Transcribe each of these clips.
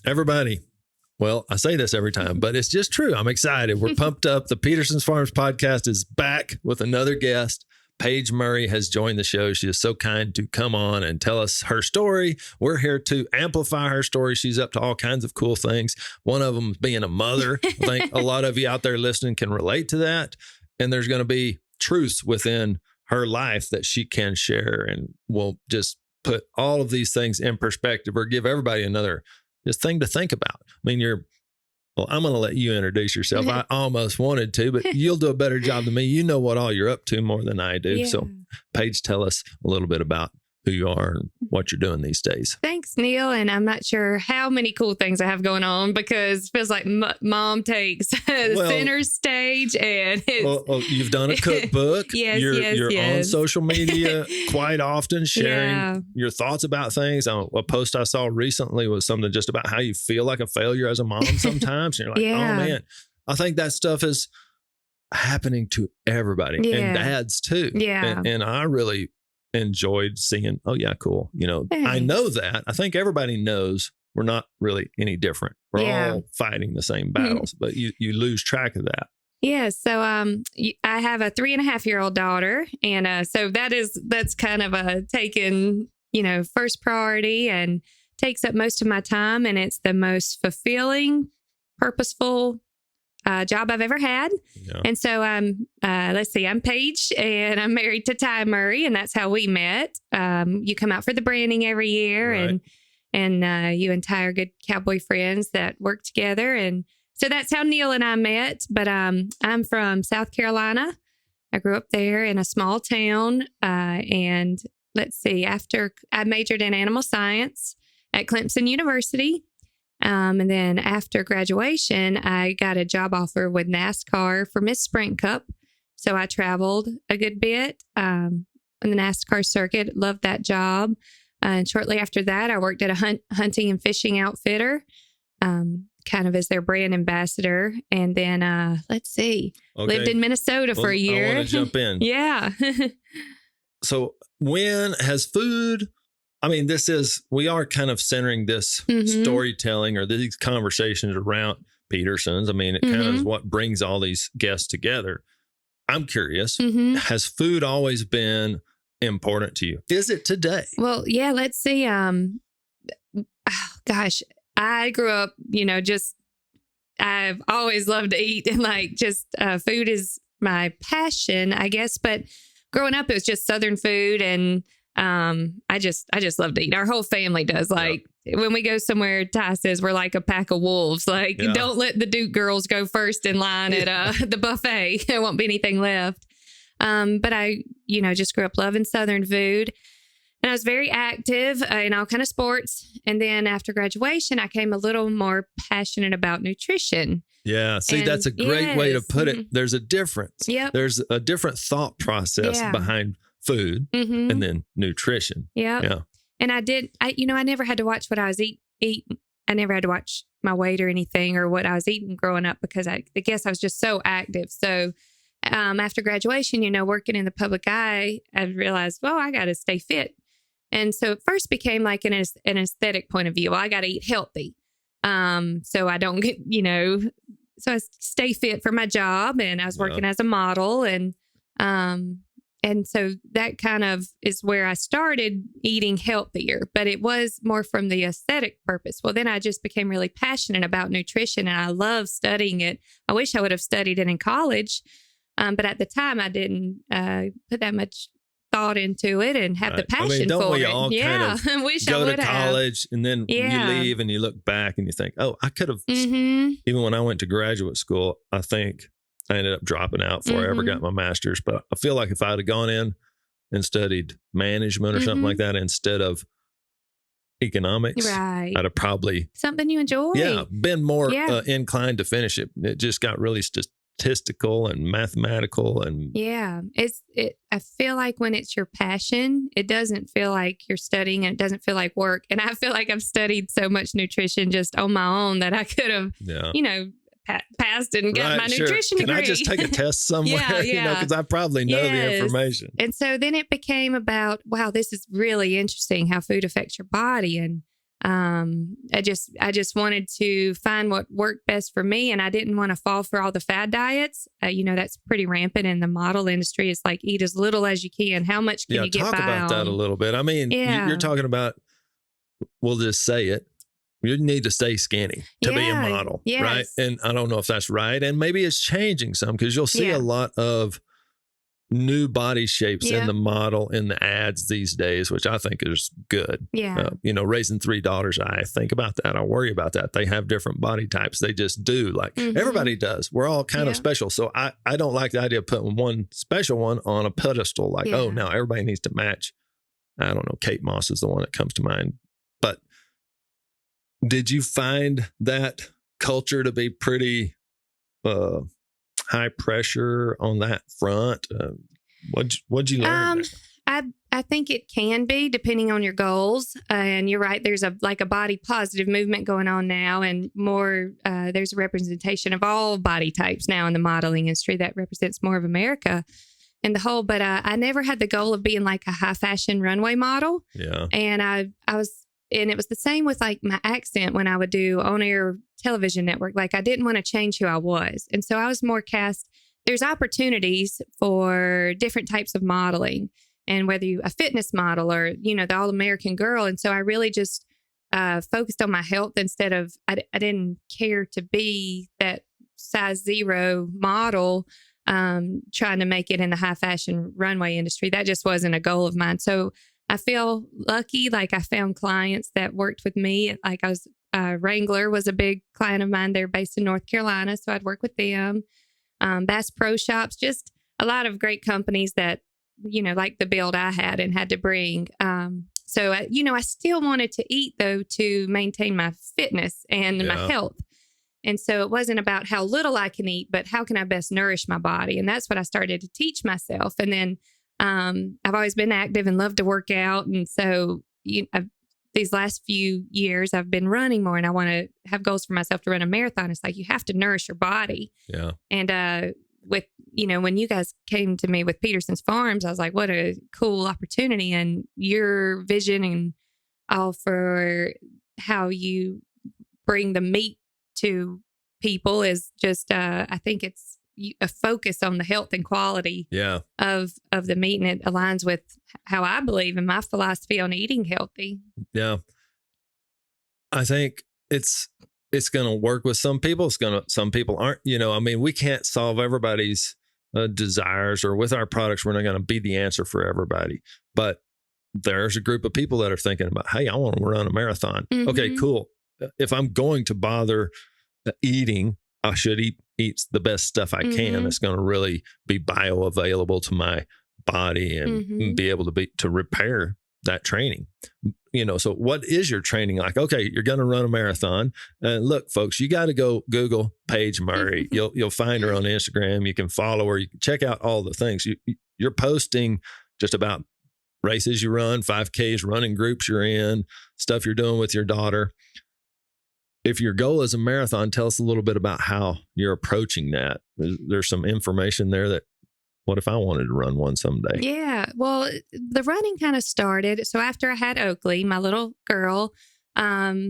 Everybody. Well, I say this every time, but it's just true. I'm excited. We're pumped up. The Peterson's Farms podcast is back with another guest. Paige Murray has joined the show. She is so kind to come on and tell us her story. We're here to amplify her story. She's up to all kinds of cool things. One of them being a mother. I think a lot of you out there listening can relate to that. And there's going to be truths within her life that she can share, and we'll just put all of these things in perspective or give everybody another just thing to think about. I mean, I'm going to let you introduce yourself. I almost wanted to, but you'll do a better job than me. You know what all you're up to more than I do. Yeah. So Paige, tell us a little bit about who you are and what you're doing these days. Thanks, Neil. And I'm not sure how many cool things I have going on because it feels like mom takes center stage. And you've done a cookbook. Yes, you're on social media quite often sharing your thoughts about things. A post I saw recently was something just about how you feel like a failure as a mom sometimes. And you're like, oh man, I think that stuff is happening to everybody and dads too. Yeah. And I really enjoyed seeing, cool. I know that. I think everybody knows we're not really any different. We're all fighting the same battles, but you lose track of that. Yeah. So I have a 3.5-year-old daughter. And so that's kind of taken, first priority and takes up most of my time. And it's the most fulfilling, purposeful job I've ever had. Yeah. And so let's see, I'm Paige and I'm married to Ty Murray, and that's how we met. You come out for the branding every year, right. and you and Ty are good cowboy friends that work together. And so that's how Neil and I met. But I'm from South Carolina. I grew up there in a small town. And let's see, after I majored in animal science at Clemson University. And then after graduation, I got a job offer with NASCAR for Miss Sprint Cup. So I traveled a good bit on the NASCAR circuit. Loved that job. And shortly after that, I worked at a hunting and fishing outfitter, kind of as their brand ambassador. And then, lived in Minnesota for a year. I want to jump in. Yeah. So when has food... we are kind of centering this storytelling or these conversations around Peterson's. It kind of is what brings all these guests together. I'm curious, has food always been important to you? Is it today? Well, yeah, let's see. I grew up, I've always loved to eat, and food is my passion, I guess. But growing up, it was just Southern food, and I just love to eat. Our whole family does. When we go somewhere, Ty says we're like a pack of wolves. Don't let the Duke girls go first in line at the buffet. There won't be anything left. But I, just grew up loving Southern food. And I was very active in all kind of sports. And then after graduation, I became a little more passionate about nutrition. Yeah. See, that's a great way to put it. There's a difference. Yep. There's a different thought process behind food and then nutrition. Yeah. And I never had to watch what I was eating. I never had to watch my weight or anything or what I was eating growing up because I guess I was just so active. So after graduation, working in the public eye, I realized, I got to stay fit. And so it first became like an aesthetic point of view. Well, I got to eat healthy. So I don't get, so I stay fit for my job, and I was working as a model, and so that kind of is where I started eating healthier, but it was more from the aesthetic purpose. Well, then I just became really passionate about nutrition, and I love studying it. I wish I would have studied it in college, but at the time I didn't put that much thought into it and have the passion don't for we it. all kind of I wish go I would to college and then you leave and you look back and you think, I could have, even when I went to graduate school, I think I ended up dropping out before I ever got my master's. But I feel like if I'd have gone in and studied management or something like that instead of economics, I'd have probably... Something you enjoy. Yeah, been more inclined to finish it. It just got really statistical and mathematical. And I feel like when it's your passion, it doesn't feel like you're studying and it doesn't feel like work. And I feel like I've studied so much nutrition just on my own that I could have, passed and got my nutrition degree. Can I just take a test somewhere? Because I probably know the information. And so then it became about, wow, this is really interesting how food affects your body. And I just wanted to find what worked best for me, and I didn't want to fall for all the fad diets. That's pretty rampant in the model industry. It's like eat as little as you can. How much can you get by on? Talk about that a little bit. I mean, you're talking about, we'll just say it. You need to stay skinny to be a model, right? And I don't know if that's right. And maybe it's changing some, because you'll see a lot of new body shapes in the model, in the ads these days, which I think is good. Raising 3 daughters, I think about that. I worry about that. They have different body types. They just do, like everybody does. We're all kind of special. So I don't like the idea of putting one special one on a pedestal, like, oh, now everybody needs to match. I don't know. Kate Moss is the one that comes to mind. But did you find that culture to be pretty high pressure on that front? What'd you learn? I think it can be, depending on your goals. And you're right. There's a body positive movement going on now, and more. There's a representation of all body types now in the modeling industry that represents more of America in the whole. But I never had the goal of being like a high fashion runway model. Yeah. And I was. And it was the same with like my accent when I would do on-air television network. Like I didn't want to change who I was. And so I was more cast. There's opportunities for different types of modeling, and whether you a fitness model or, the all-American girl. And so I really just focused on my health instead of, I didn't care to be that size 0 model trying to make it in the high fashion runway industry. That just wasn't a goal of mine. So I feel lucky. Like I found clients that worked with me. Like I was, Wrangler was a big client of mine. They're based in North Carolina. So I'd work with them. Bass Pro Shops, just a lot of great companies that, like the build I had and had to bring. So, I still wanted to eat though, to maintain my fitness and my health. And so it wasn't about how little I can eat, but how can I best nourish my body? And that's what I started to teach myself. And then I've always been active and loved to work out. And so these last few years I've been running more, and I want to have goals for myself to run a marathon. It's like, you have to nourish your body. Yeah. And with, when you guys came to me with Peterson's Farms, I was like, what a cool opportunity. And your vision and all for how you bring the meat to people is just, I think it's a focus on the health and quality of the meat, and it aligns with how I believe in my philosophy on eating healthy. Yeah. I think it's going to work with some people. Some people aren't, we can't solve everybody's desires, or with our products, we're not going to be the answer for everybody, but there's a group of people that are thinking about, hey, I want to run a marathon. Mm-hmm. Okay, cool. If I'm going to bother eating, I should eat the best stuff I can. That's going to really be bioavailable to my body and be able to repair that training. So what is your training like? Okay, you're going to run a marathon. Look, folks, you got to go Google Paige Murray. You'll find her on Instagram. You can follow her. You can check out all the things. You're posting just about races you run, 5Ks, running groups you're in, stuff you're doing with your daughter. If your goal is a marathon, tell us a little bit about how you're approaching that. There's some information there that, what if I wanted to run one someday? Yeah. Well, the running kind of started. So after I had Oakley, my little girl, I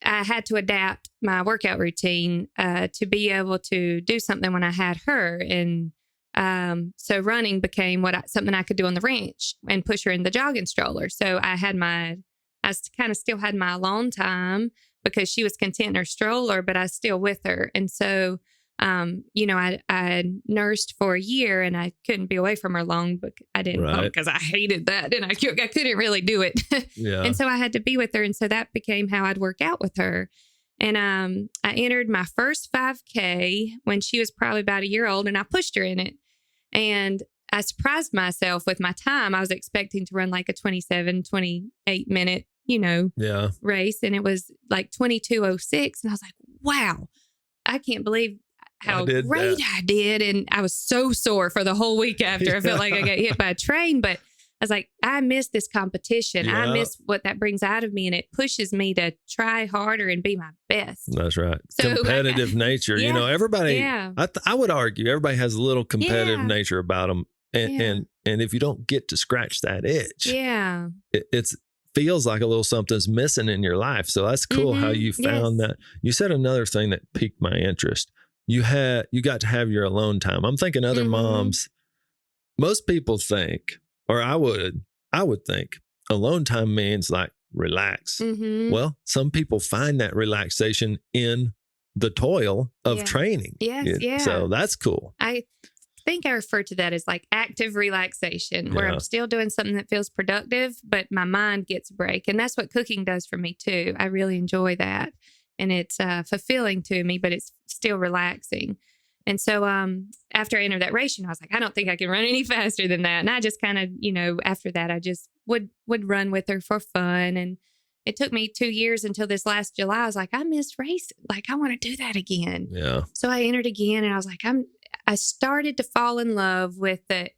had to adapt my workout routine to be able to do something when I had her. And so running became something I could do on the ranch and push her in the jogging stroller. So I kind of still had my alone time, because she was content in her stroller, but I was still with her. And so, I nursed for a year, and I couldn't be away from her long, but I didn't, because I hated that, and I couldn't really do it. Yeah. And so I had to be with her. And so that became how I'd work out with her. And I entered my first 5K when she was probably about a year old, and I pushed her in it. And I surprised myself with my time. I was expecting to run like a 27, 28 minute race. And it was like 22:06. And I was like, wow, I can't believe how great I did. And I was so sore for the whole week after. I felt like I got hit by a train, but I was like, I miss this competition. Yeah. I miss what that brings out of me. And it pushes me to try harder and be my best. That's right. So, competitive nature. Yeah, everybody, I would argue everybody has a little competitive nature about them. And if you don't get to scratch that itch, it's feels like a little something's missing in your life. So that's cool how you found that. You said another thing that piqued my interest. You got to have your alone time. I'm thinking other moms, most people think, or I would think alone time means like relax. Well, some people find that relaxation in the toil of training. Yes, So that's cool. I think I refer to that as like active relaxation, where I'm still doing something that feels productive, but my mind gets a break. And that's what cooking does for me too. I really enjoy that. And it's fulfilling to me, but it's still relaxing. And so after I entered that race, I was like, I don't think I can run any faster than that. And I just kind of, after that, I just would run with her for fun. And it took me 2 years until this last July. I was like, I miss racing. Like, I want to do that again. Yeah. So I entered again, and I was like, I started to fall in love with the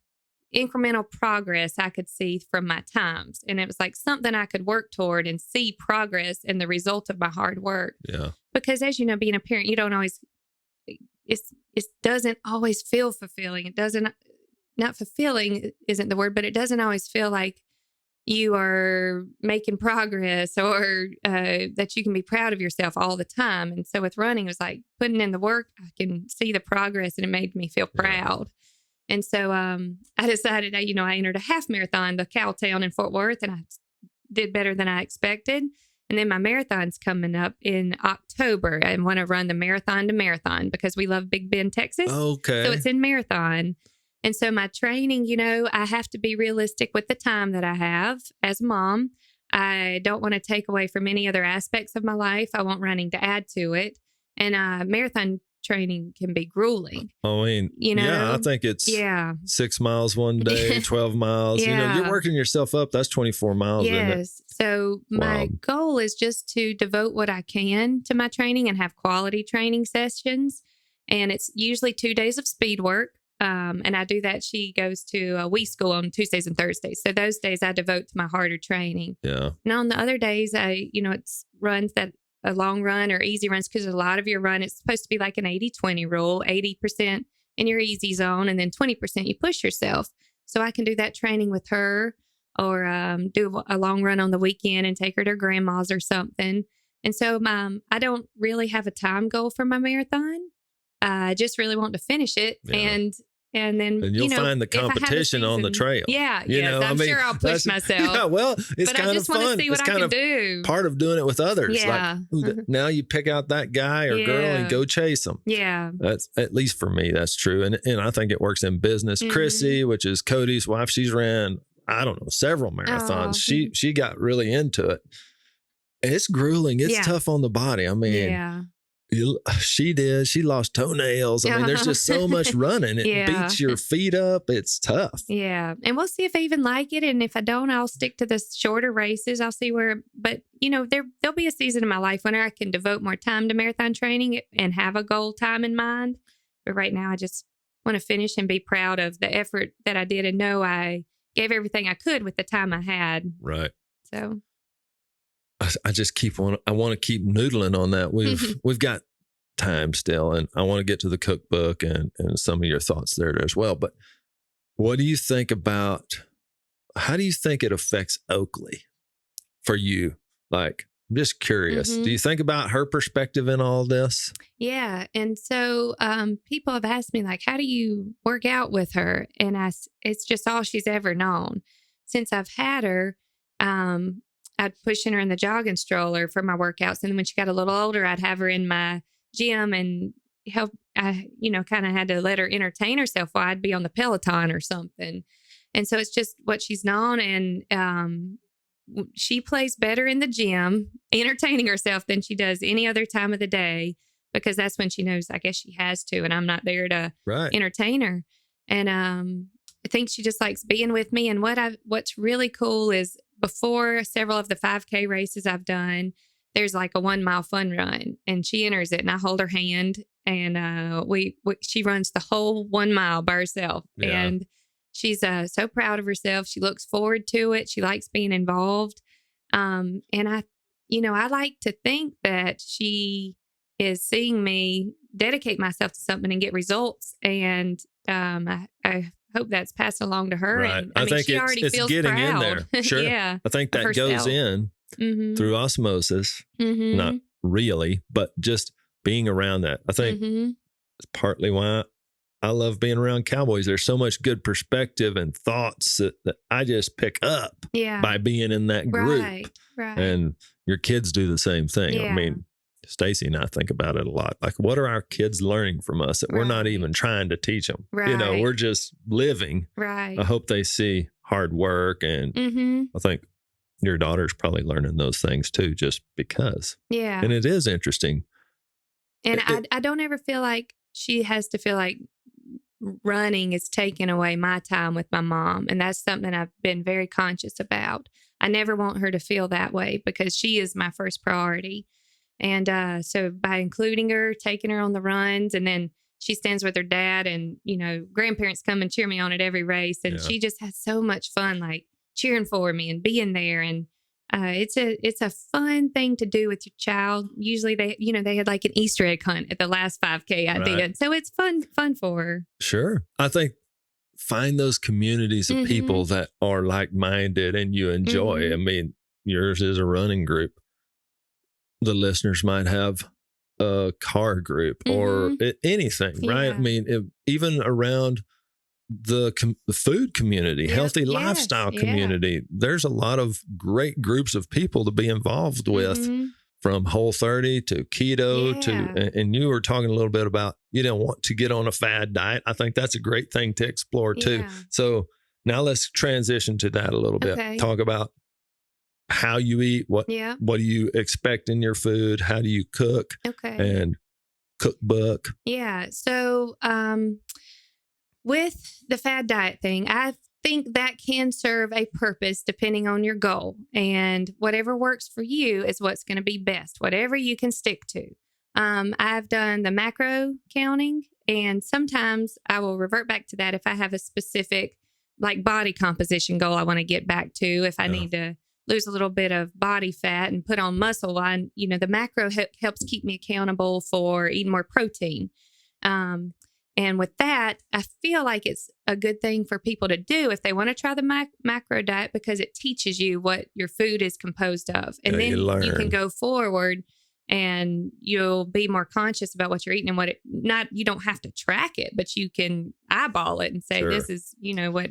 incremental progress I could see from my times. And it was like something I could work toward and see progress and the result of my hard work. Yeah. Because as you know, being a parent, you don't always, it doesn't always feel fulfilling. It doesn't, not fulfilling isn't the word, but it doesn't always feel like you are making progress or that you can be proud of yourself all the time. And so with running, it was like putting in the work, I can see the progress, and it made me feel proud. And so I decided, I entered a half marathon, the Cowtown in Fort Worth, and I did better than I expected. And then my marathon's coming up in October. I want to run the Marathon to Marathon because we love Big Bend, Texas. Okay. So it's in Marathon. And so my training, I have to be realistic with the time that I have as a mom. I don't want to take away from any other aspects of my life. I want running to add to it. And marathon training can be grueling. I mean, I think it's 6 miles one day, 12 miles. You're working yourself up. That's 24 miles. Yes. So my goal is just to devote what I can to my training and have quality training sessions. And it's usually 2 days of speed work. And I do that. She goes to a WE school on Tuesdays and Thursdays. So those days I devote to my harder training. Yeah. And on the other days, it's runs that a long run or easy runs, because a lot of your run, it's supposed to be like an 80-20 rule, 80% in your easy zone, and then 20% you push yourself. So I can do that training with her, or do a long run on the weekend and take her to her grandma's or something. And so I don't really have a time goal for my marathon. I just really want to finish it. Yeah. And then you'll find the competition on the trail. Yeah. I'm sure I'll push myself. Yeah, well, it's but kind I just of fun. Want to see what it's I kind can of do. Part of doing it with others. Yeah. Like, now you pick out that guy or girl and go chase them. Yeah. That's, at least for me, that's true. And I think it works in business. Chrissy, which is Cody's wife, she's ran, I don't know, several marathons. She got really into it. It's grueling. It's tough on the body. I mean, she did. She lost toenails. I mean, there's just so much running. It beats your feet up. It's tough. Yeah. And we'll see if I even like it. And if I don't, I'll stick to the shorter races. I'll see where, but there'll be a season in my life when I can devote more time to marathon training and have a goal time in mind. But right now I just want to finish and be proud of the effort that I did and know I gave everything I could with the time I had. Right. So I just I want to keep noodling on that. We've got time still, and I want to get to the cookbook and some of your thoughts there as well. But what do you think about, how do you think it affects Oakley for you? Like, I'm just curious. Do you think about her perspective in all this? Yeah. And so people have asked me, like, how do you work out with her? And it's just all she's ever known. Since I've had her, I'd pushing her in the jogging stroller for my workouts. And then when she got a little older, I'd have her in my gym and help. I, kind of had to let her entertain herself while I'd be on the Peloton or something. And so it's just what she's known. And she plays better in the gym, entertaining herself, than she does any other time of the day, because that's when she knows, I guess, she has to, and I'm not there to entertain her. And I think she just likes being with me. And what's really cool is, before several of the 5K races I've done, there's like a 1 mile fun run, and she enters it, and I hold her hand, and she runs the whole 1 mile by herself. Yeah. And she's so proud of herself. She looks forward to it. She likes being involved. And I like to think that she is seeing me dedicate myself to something and get results. And I hope that's passed along to her. Right. And I think she already it's feels getting proud. in there. Sure. Yeah. I think that goes in through osmosis, not really, but just being around that. I think it's partly why I love being around cowboys. There's so much good perspective and thoughts that I just pick up by being in that group. Right. And your kids do the same thing. Yeah. I mean, Stacy and I think about it a lot. Like, what are our kids learning from us that we're not even trying to teach them? Right. You know, we're just living. Right. I hope they see hard work. And I think your daughter's probably learning those things too, just because. Yeah. And it is interesting. And I don't ever feel like she has to feel like running is taking away my time with my mom. And that's something I've been very conscious about. I never want her to feel that way because she is my first priority. And so by including her, taking her on the runs, and then she stands with her dad, and, you know, grandparents come and cheer me on at every race. And she just has so much fun, like cheering for me and being there. And it's a fun thing to do with your child. Usually they had like an Easter egg hunt at the last 5K I did. So it's fun for her. Sure. I think find those communities of people that are like-minded and you enjoy. I mean, yours is a running group. The listeners might have a car group or anything, right? I mean, even around the food community, healthy lifestyle community, there's a lot of great groups of people to be involved with, from Whole30 to keto to, and you were talking a little bit about, you don't want to get on a fad diet. I think that's a great thing to explore too. So now let's transition to that a little bit. Talk about how you eat, what do you expect in your food? How do you cook? And cookbook. Yeah. So, with the fad diet thing, I think that can serve a purpose depending on your goal, and whatever works for you is what's going to be best, whatever you can stick to. I've done the macro counting, and sometimes I will revert back to that if I have a specific like body composition goal I want to get back to. If I need to lose a little bit of body fat and put on muscle, the macro helps keep me accountable for eating more protein. And with that, I feel like it's a good thing for people to do if they want to try the macro diet, because it teaches you what your food is composed of. And then you can go forward and you'll be more conscious about what you're eating and you don't have to track it, but you can eyeball it and say, this is, what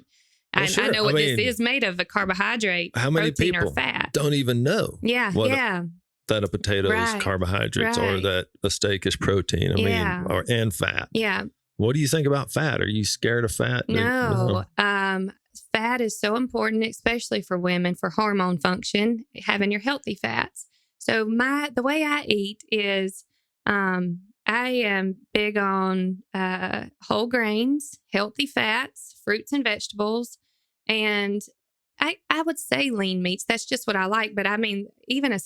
I know what this is made of, a carbohydrate, how many protein, people or fat. Don't even know. That a potato is carbohydrates or that a steak is protein. And fat. Yeah. What do you think about fat? Are you scared of fat? No. Fat is so important, especially for women, for hormone function, having your healthy fats. So the way I eat is I am big on whole grains, healthy fats, fruits and vegetables, and I would say lean meats. That's just what I like. But I mean, even a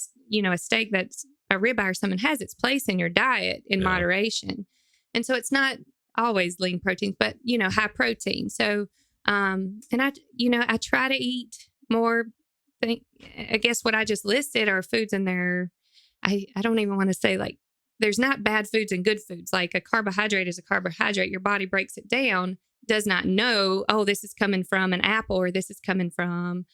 steak that's a ribeye or something has its place in your diet in moderation. And so it's not always lean proteins, but, high protein. So, and I try to eat more. I guess what I just listed are foods in there. I don't even want to say like, there's not bad foods and good foods. Like a carbohydrate is a carbohydrate. Your body breaks it down, does not know, this is coming from an apple or this is coming from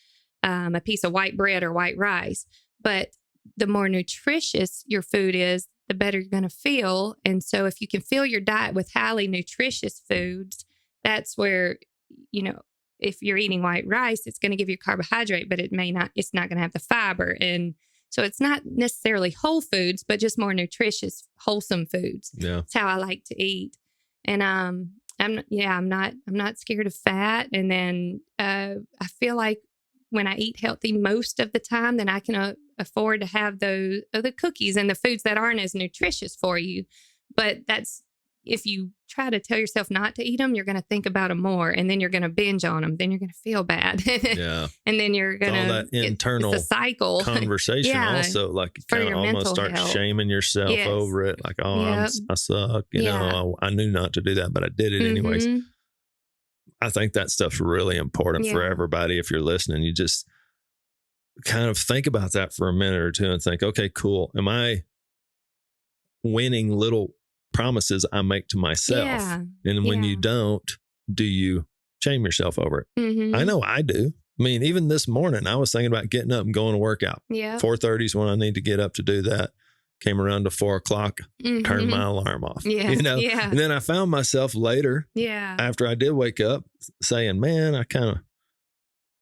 a piece of white bread or white rice. But the more nutritious your food is, the better you're going to feel. And so if you can fill your diet with highly nutritious foods, that's where, if you're eating white rice, it's going to give you carbohydrate, but it's not going to have the fiber. And so it's not necessarily whole foods, but just more nutritious, wholesome foods. Yeah. That's how I like to eat. And I'm not scared of fat. And then I feel like when I eat healthy most of the time, then I can afford to have the cookies and the foods that aren't as nutritious for you. But if you try to tell yourself not to eat them, you're going to think about them more, and then you're going to binge on them. Then you're going to feel bad. And then you're going to, all that internal it's a cycle conversation also, like you kind of almost start shaming yourself over it. Like, I suck. I knew not to do that, but I did it anyways. I think that stuff's really important for everybody. If you're listening, you just kind of think about that for a minute or two and think, okay, cool. Am I winning little promises I make to myself? And when you don't, do you shame yourself over it. Mm-hmm. I know I do. I mean, even this morning, I was thinking about getting up and going to work out. Yeah. 4:30 is when I need to get up to do that. Came around to 4 o'clock, turned my alarm off. Yeah. Yeah. And then I found myself later, after I did wake up, saying, man, I kind of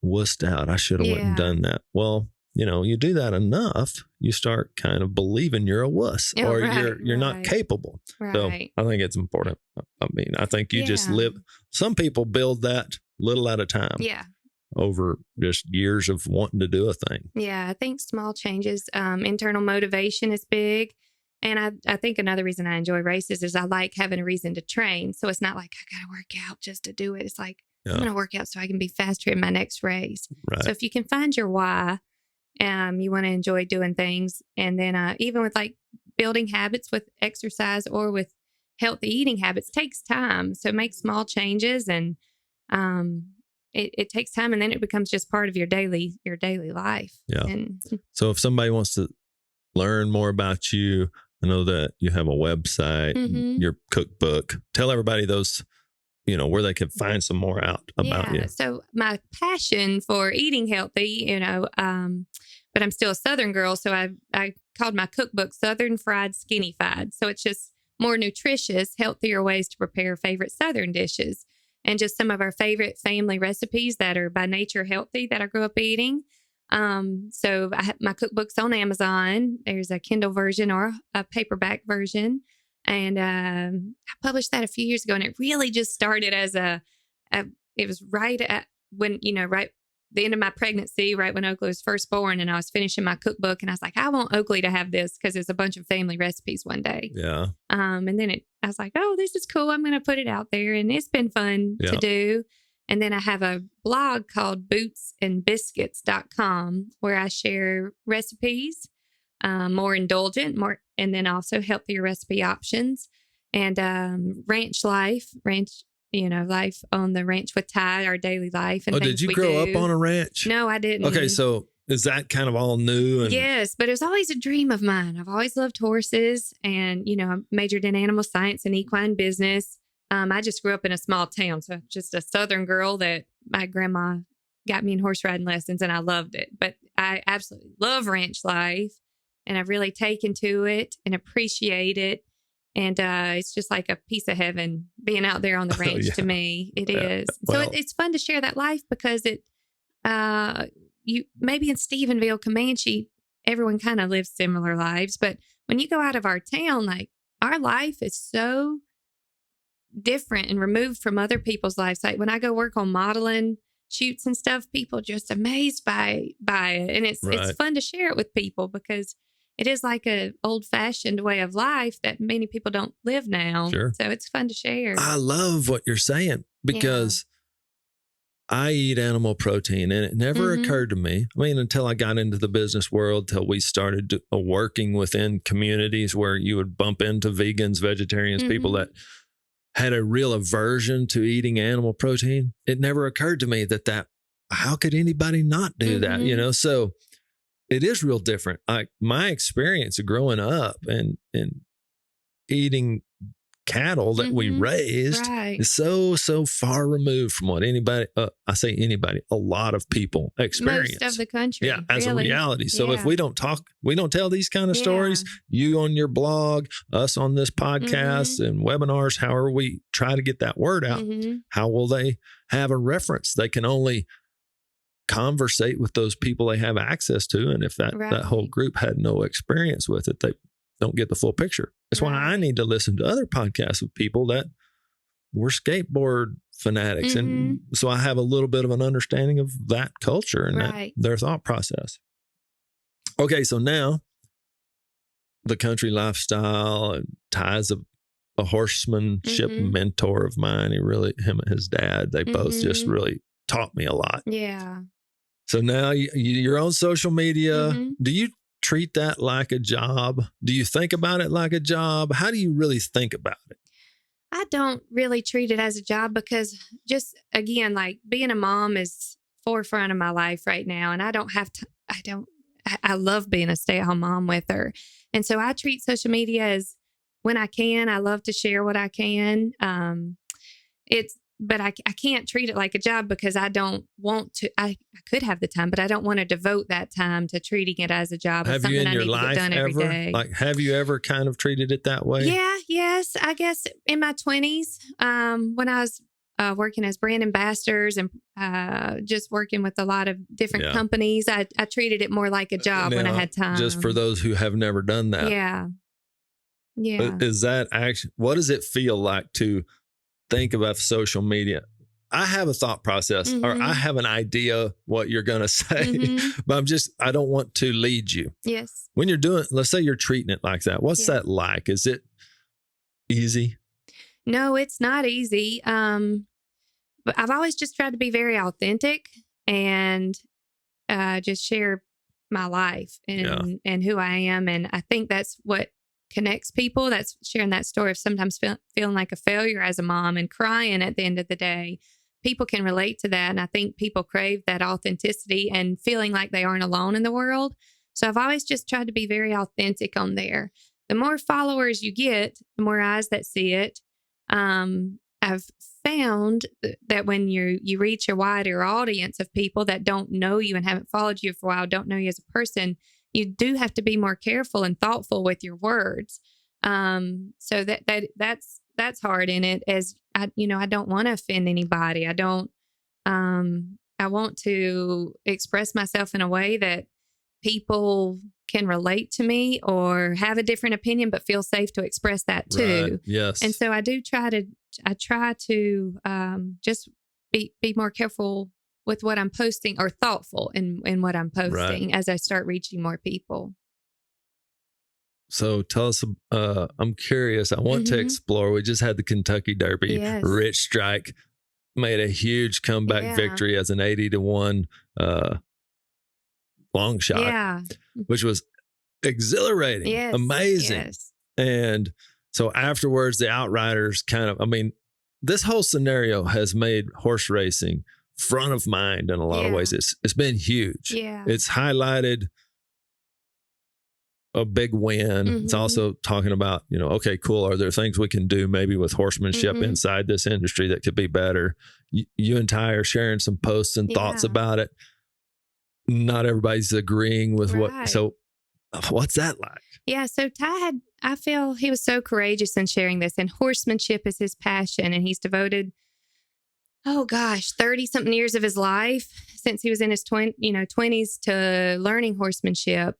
wussed out. I should have went and done that. Well, you do that enough, you start kind of believing you're a wuss or you're not capable. Right. So I think it's important. I mean, I think you just live. Some people build that little at a time. Yeah. Over just years of wanting to do a thing. Yeah, I think small changes, internal motivation is big. And I think another reason I enjoy races is I like having a reason to train. So it's not like I got to work out just to do it. It's like, I'm going to work out so I can be faster in my next race. Right. So if you can find your why, you want to enjoy doing things. And then even with like building habits with exercise or with healthy eating habits takes time. So make small changes and it takes time, and then it becomes just part of your daily life. Yeah. And so if somebody wants to learn more about you, I know that you have a website, your cookbook. Tell everybody those, where they can find some more out about you. So my passion for eating healthy, but I'm still a Southern girl. So I called my cookbook Southern Fried Skinny Fied. So it's just more nutritious, healthier ways to prepare favorite Southern dishes. And just some of our favorite family recipes that are by nature healthy that I grew up eating. So my cookbook's on Amazon. There's a Kindle version or a paperback version. And I published that a few years ago. And it really just started as it was right at when, right the end of my pregnancy, right when Oakley was first born, and I was finishing my cookbook, and I was like, I want Oakley to have this because it's a bunch of family recipes one day. Yeah. And then I was like, oh, this is cool. I'm going to put it out there, and it's been fun to do. And then I have a blog called bootsandbiscuits.com where I share recipes, more indulgent, and then also healthier recipe options, and ranch life on the ranch with Ty, our daily life. And did you grow up on a ranch? No, I didn't. Okay, so is that kind of all new? Yes, but it was always a dream of mine. I've always loved horses, and I majored in animal science and equine business. I just grew up in a small town, so just a Southern girl that my grandma got me in horse riding lessons, and I loved it. But I absolutely love ranch life, and I've really taken to it and appreciate it. And it's just like a piece of heaven being out there on the ranch to me. It is. Well, so it's fun to share that life because you maybe in Stephenville, Comanche, everyone kind of lives similar lives. But when you go out of our town, like our life is so different and removed from other people's lives. Like when I go work on modeling shoots and stuff, people are just amazed by it. And it's fun to share it with people because it is like a old-fashioned way of life that many people don't live now. Sure. So it's fun to share. I love what you're saying because I eat animal protein, and it never occurred to me. I mean, until I got into the business world, till we started working within communities where you would bump into vegans, vegetarians, people that had a real aversion to eating animal protein. It never occurred to me that how could anybody not do that? So it is real different. My experience of growing up and eating cattle that we raised is so far removed from what anybody, I say anybody, a lot of people experience. Most of the country. Yeah, as a reality. So if we don't tell these kind of stories, you on your blog, us on this podcast and webinars, however we try to get that word out, how will they have a reference? They can only conversate with those people they have access to. And if that whole group had no experience with it, they don't get the full picture. That's why I need to listen to other podcasts of people that were skateboard fanatics. And so I have a little bit of an understanding of that culture and their thought process. Okay. So now the country lifestyle and Ty's a horsemanship mentor of mine. Him and his dad, they both just really taught me a lot. Yeah. So now you're on social media. Do you treat that like a job? Do you think about it like a job? How do you really think about it? I don't really treat it as a job because just, again, like being a mom is forefront of my life right now. And I don't have to, I love being a stay-at-home mom with her. And so I treat social media as when I can, I love to share what I can. but I can't treat it like a job because I don't want to. I could have the time, but I don't want to devote that time to treating it as a job. Have you in your life every ever, day. like, have you ever kind of treated it that way? Yeah, yes. I guess in my 20s, when I was working as brand ambassadors and just working with a lot of different companies, I treated it more like a job when I had time. Just for those who have never done that. Yeah. Yeah. Is that actually, what does it feel like to think about social media? I have a thought process or I have an idea what you're going to say, but I don't want to lead you. Yes. When you're doing, let's say you're treating it like that. What's that like? Is it easy? No, it's not easy. But I've always just tried to be very authentic and just share my life and who I am. And I think that's what connects people. That's sharing that story of sometimes feeling like a failure as a mom and crying at the end of the day. People can relate to that. And I think people crave that authenticity and feeling like they aren't alone in the world. So I've always just tried to be very authentic on there. The more followers you get, the more eyes that see it. I've found that when you reach a wider audience of people that don't know you and haven't followed you for a while, don't know you as a person, you do have to be more careful and thoughtful with your words. So that's hard in it. As I don't want to offend anybody. I want to express myself in a way that people can relate to me or have a different opinion, but feel safe to express that too. Right. Yes. And so I try to just be more careful with what I'm posting or thoughtful in what I'm posting as I start reaching more people. So tell us, I'm curious. I want to explore. We just had the Kentucky Derby. Yes. Rich Strike made a huge comeback victory as an 80-1 long shot, which was exhilarating, amazing. Yes. And so afterwards, the Outriders this whole scenario has made horse racing front of mind in a lot of ways. It's been huge. Yeah. It's highlighted a big win. It's also talking about, okay, cool. Are there things we can do maybe with horsemanship inside this industry that could be better? You and Ty are sharing some posts and thoughts about it. Not everybody's agreeing with what. So what's that like? Yeah. So I feel he was so courageous in sharing this, and horsemanship is his passion. And he's devoted, 30 something years of his life since he was in his 20s to learning horsemanship.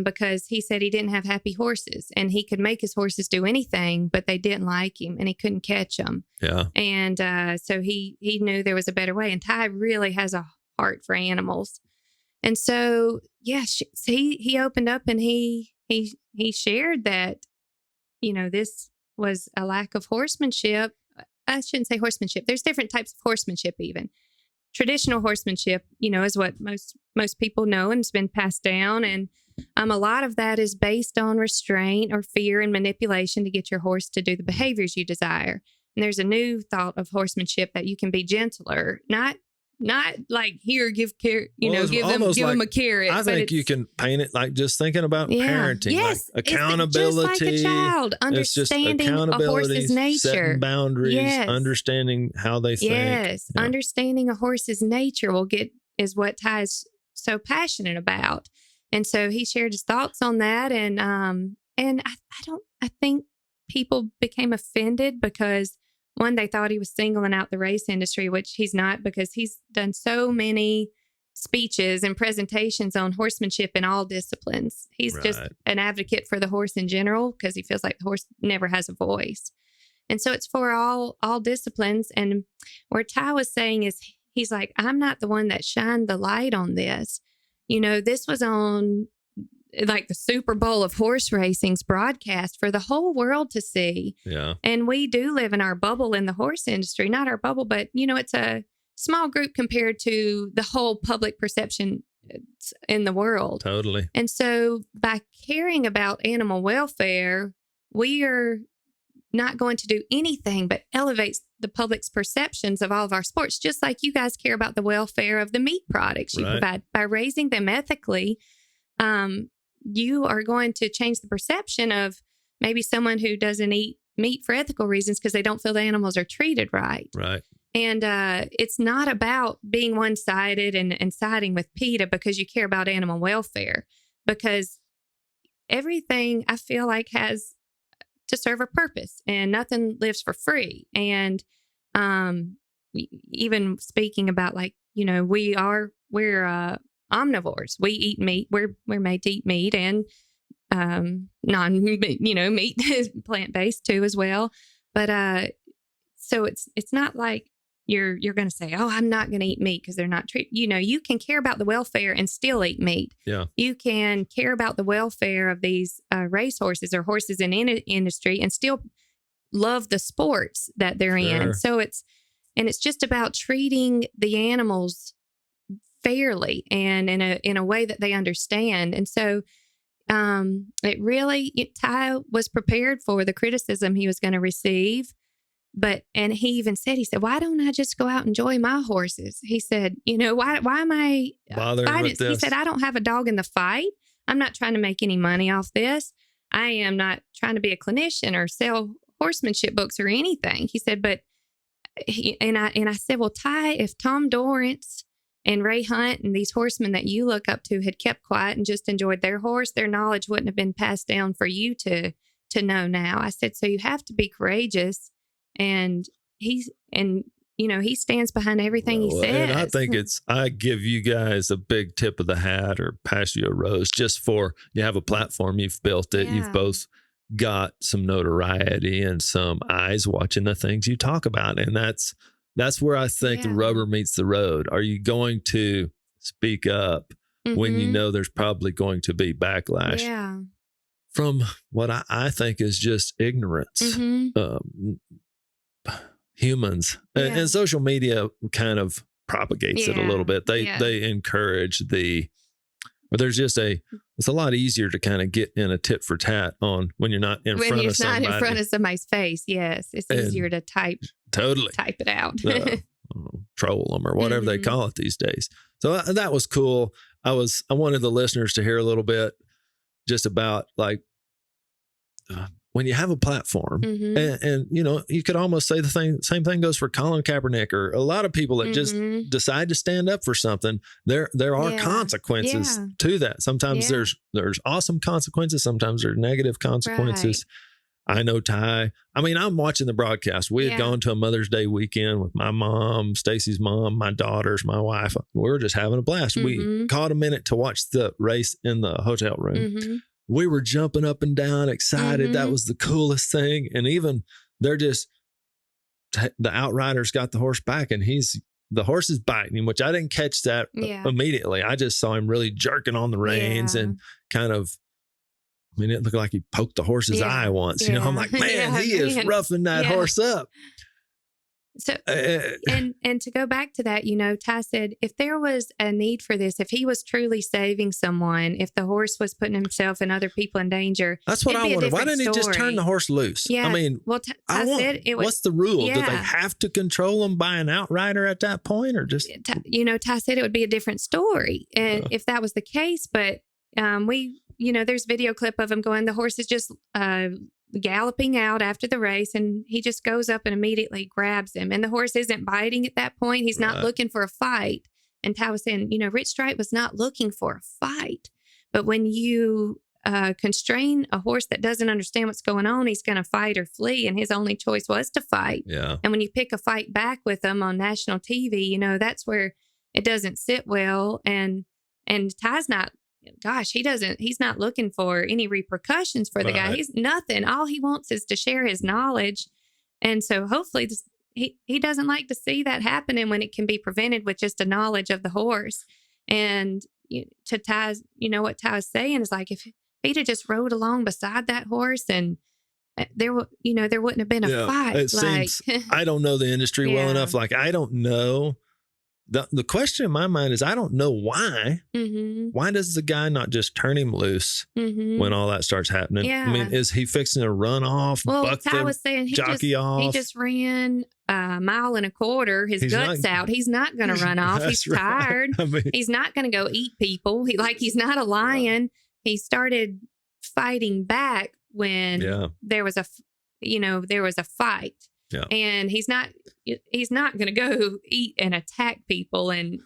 Because he said he didn't have happy horses and he could make his horses do anything, but they didn't like him and he couldn't catch them. Yeah. And so he knew there was a better way. And Ty really has a heart for animals. And so, he opened up and he shared that, this was a lack of horsemanship. I shouldn't say horsemanship. There's different types of horsemanship even. Traditional horsemanship, is what most people know and it's been passed down. And a lot of that is based on restraint or fear and manipulation to get your horse to do the behaviors you desire. And there's a new thought of horsemanship that you can be gentler, not like here, give care, give them a carrot. I think you can paint it like just thinking about parenting, yes, like accountability, just like a child, understanding a horse's nature, setting boundaries, understanding how they think. Yes, understanding a horse's nature is what Ty is so passionate about. And so he shared his thoughts on that. And I think people became offended because one, they thought he was singling out the race industry, which he's not, because he's done so many speeches and presentations on horsemanship in all disciplines. He's just an advocate for the horse in general because he feels like the horse never has a voice. And so it's for all disciplines. And where Ty was saying is, he's like, I'm not the one that shined the light on this. This was on like the Super Bowl of horse racing's broadcast for the whole world to see. Yeah. And we do live in our bubble in the horse industry, not our bubble, but it's a small group compared to the whole public perception in the world. Totally. And so by caring about animal welfare, we are not going to do anything but elevates the public's perceptions of all of our sports, just like you guys care about the welfare of the meat products you provide. By raising them ethically, you are going to change the perception of maybe someone who doesn't eat meat for ethical reasons because they don't feel the animals are treated right. Right. And it's not about being one-sided and siding with PETA because you care about animal welfare, because everything I feel like has to serve a purpose, and nothing lives for free. And even speaking about, like, we're omnivores. We eat meat. We're made to eat meat, and meat is plant-based too as well. But so it's not like you're going to say, oh, I'm not going to eat meat because they're not treated. You can care about the welfare and still eat meat. Yeah. You can care about the welfare of these racehorses or horses in industry and still love the sports that they're in. So it's just about treating the animals fairly and in a way that they understand. And so Ty was prepared for the criticism he was going to receive. And he even said, why don't I just go out and enjoy my horses? He said, why am I bothering with this? He said, I don't have a dog in the fight. I'm not trying to make any money off this. I am not trying to be a clinician or sell horsemanship books or anything. He said, I said, well, Ty, if Tom Dorrance and Ray Hunt and these horsemen that you look up to had kept quiet and just enjoyed their horse, their knowledge wouldn't have been passed down for you to know now. I said, so you have to be courageous. And he stands behind everything he says. And I think I give you guys a big tip of the hat or pass you a rose just for, you have a platform, you've built it, you've both got some notoriety and some eyes watching the things you talk about. And that's where I think the rubber meets the road. Are you going to speak up when you know there's probably going to be backlash? Yeah. From what I think is just ignorance. Humans and social media kind of propagates it a little bit. They encourage there's just it's a lot easier to kind of get in a tit for tat on when you're not in front of somebody. When you're not in front of somebody's face. Yes. It's easier to type it out. Troll them or whatever they call it these days. So that was cool. I wanted the listeners to hear a little bit just about, like, when you have a platform and you could almost say the same thing goes for Colin Kaepernick or a lot of people that just decide to stand up for something. There are consequences to that. Sometimes there's awesome consequences. Sometimes there's negative consequences. Right. I know Ty. I mean, I'm watching the broadcast. We had gone to a Mother's Day weekend with my mom, Stacy's mom, my daughters, my wife. We were just having a blast. We caught a minute to watch the race in the hotel room. We were jumping up and down, excited. That was the coolest thing. And even they're just, the outriders got the horse back and the horse is biting him, which I didn't catch that immediately. I just saw him really jerking on the reins and kind of, it looked like he poked the horse's eye once. I'm like, man, he is roughing that horse up. So, and to go back to that, Ty said, if there was a need for this, if he was truly saving someone, if the horse was putting himself and other people in danger, that's what I wonder. Why didn't he just turn the horse loose? Yeah. I mean, well, Ty said it was, what's the rule? Do they have to control him by an outrider at that point, or just, Ty said it would be a different story if that was the case. But there's video clip of him going, the horse is just galloping out after the race, and he just goes up and immediately grabs him, and the horse isn't biting at that point. He's not looking for a fight. And Ty was saying, Rich Strike was not looking for a fight, but when you constrain a horse that doesn't understand what's going on, he's going to fight or flee, and his only choice was to fight. And when you pick a fight back with him on national TV, that's where it doesn't sit well. And Ty's not, he's not looking for any repercussions for the guy. He's nothing. All he wants is to share his knowledge. And so hopefully he doesn't like to see that happening when it can be prevented with just a knowledge of the horse. And to Ty's, what Ty was saying is, like, if he'd have just rode along beside that horse and there wouldn't have been a fight. It seems, I don't know the industry well enough. Like, I don't know. The question in my mind is, I don't know why. Why does the guy not just turn him loose when all that starts happening? I mean, is he fixing to run off? Well, Ty was saying he just ran a mile and a quarter, his guts out. He's not going to run off. He's tired. He's not going to go eat people. He's not a lion. He started fighting back when there was a fight. And he's not he's not going to go eat and attack people. And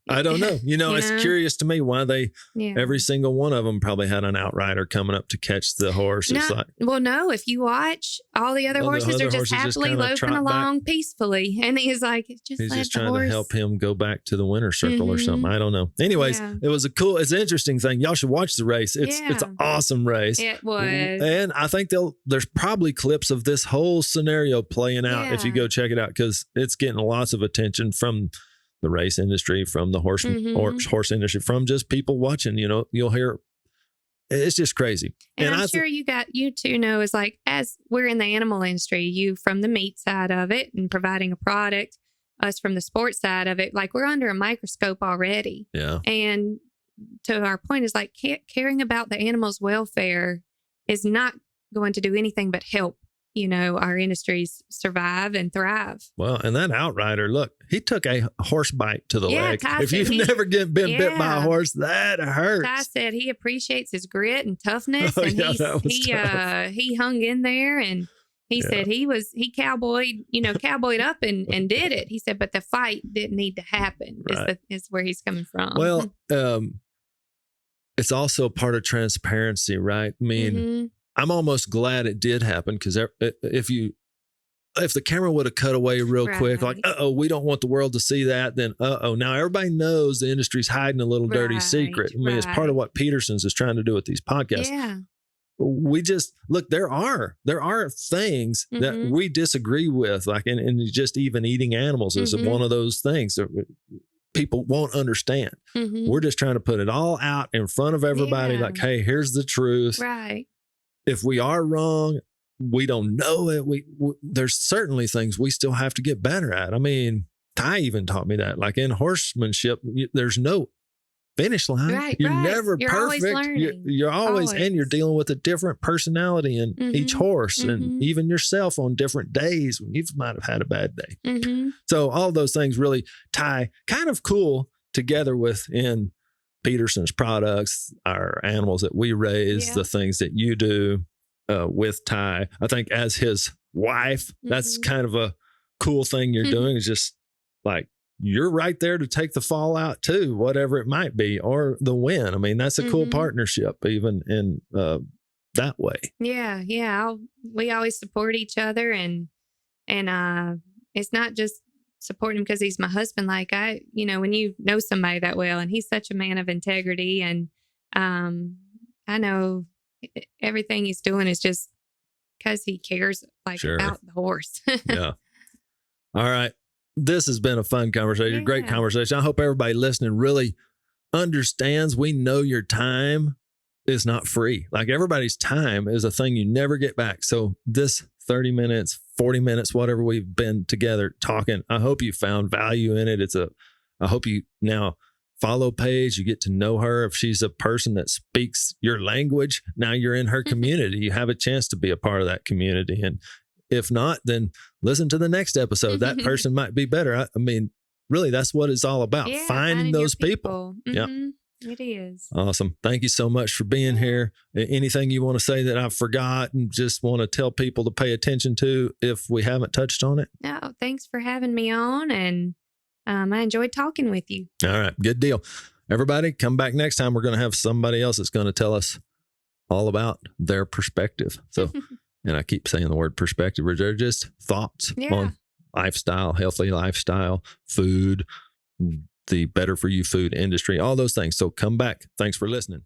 I don't know. It's curious to me why every single one of them probably had an outrider coming up to catch the horse. It's no, if you watch, all the other horses are just happily loafing along peacefully. And he's like, he's just trying to help him go back to the winner's circle or something. I don't know. Anyways, it's an interesting thing. Y'all should watch the race. It's an awesome race. It was. And I think there's probably clips of this whole scenario playing out if you go check it out, because it's getting lots of attention from the race industry, from the horse industry, from just people watching. You'll hear, it's just crazy. And I'm sure you two know, is like, as we're in the animal industry, you from the meat side of it and providing a product, us from the sports side of it, like we're under a microscope already. Yeah. And to our point is like caring about the animal's welfare is not going to do anything but help our industries survive and thrive. Well, and that outrider, look, he took a horse bite to the leg. Ty if you've never been bit by a horse, that hurts. Ty said he appreciates his grit and toughness, and he hung in there, and he said he cowboyed up and did it. He said, but the fight didn't need to happen. Is where he's coming from. Well, it's also part of transparency, right? I mean, I'm almost glad it did happen, because if the camera would have cut away real quick, like, we don't want the world to see that, then now everybody knows the industry's hiding a little dirty secret. I mean, it's part of what Peterson's is trying to do with these podcasts. Yeah. We just look, there are things that we disagree with, like, and just even eating animals is one of those things that people won't understand. We're just trying to put it all out in front of everybody. Like, hey, here's the truth. Right. If we are wrong, we don't know it. There's certainly things we still have to get better at. I mean, Ty even taught me that. Like in horsemanship, there's no finish line. Right, you're never you're perfect. Always learning. You're always, and you're dealing with a different personality in each horse, and even yourself on different days when you might have had a bad day. So all those things really tie kind of cool together within Peterson's products, our animals that we raise, the things that you do with Ty. I think as his wife, that's kind of a cool thing you're doing, is just like, you're right there to take the fall out too, whatever it might be, or the win. I mean, that's a cool partnership, even in that way. Yeah. We always support each other, and it's not just support him because he's my husband. Like when you know somebody that well, and he's such a man of integrity, and I know everything he's doing is just because he cares about the horse. Yeah. All right. This has been a fun conversation, great conversation. I hope everybody listening really understands. We know your time is not free. Like, everybody's time is a thing you never get back. So this 30 minutes, 40 minutes, whatever we've been together talking, I hope you found value in it. I hope you now follow Paige. You get to know her. If she's a person that speaks your language, now you're in her community. You have a chance to be a part of that community. And if not, then listen to the next episode. That person might be better. I mean, really, that's what it's all about. Finding those people. Yeah. It is. Awesome. Thank you so much for being here. Anything you want to say that I've forgotten, just want to tell people to pay attention to if we haven't touched on it? No, thanks for having me on. And I enjoyed talking with you. All right. Good deal. Everybody, come back next time. We're going to have somebody else that's going to tell us all about their perspective. So, and I keep saying the word perspective, they're just thoughts on lifestyle, healthy lifestyle, food, the better for you food industry, all those things. So come back. Thanks for listening.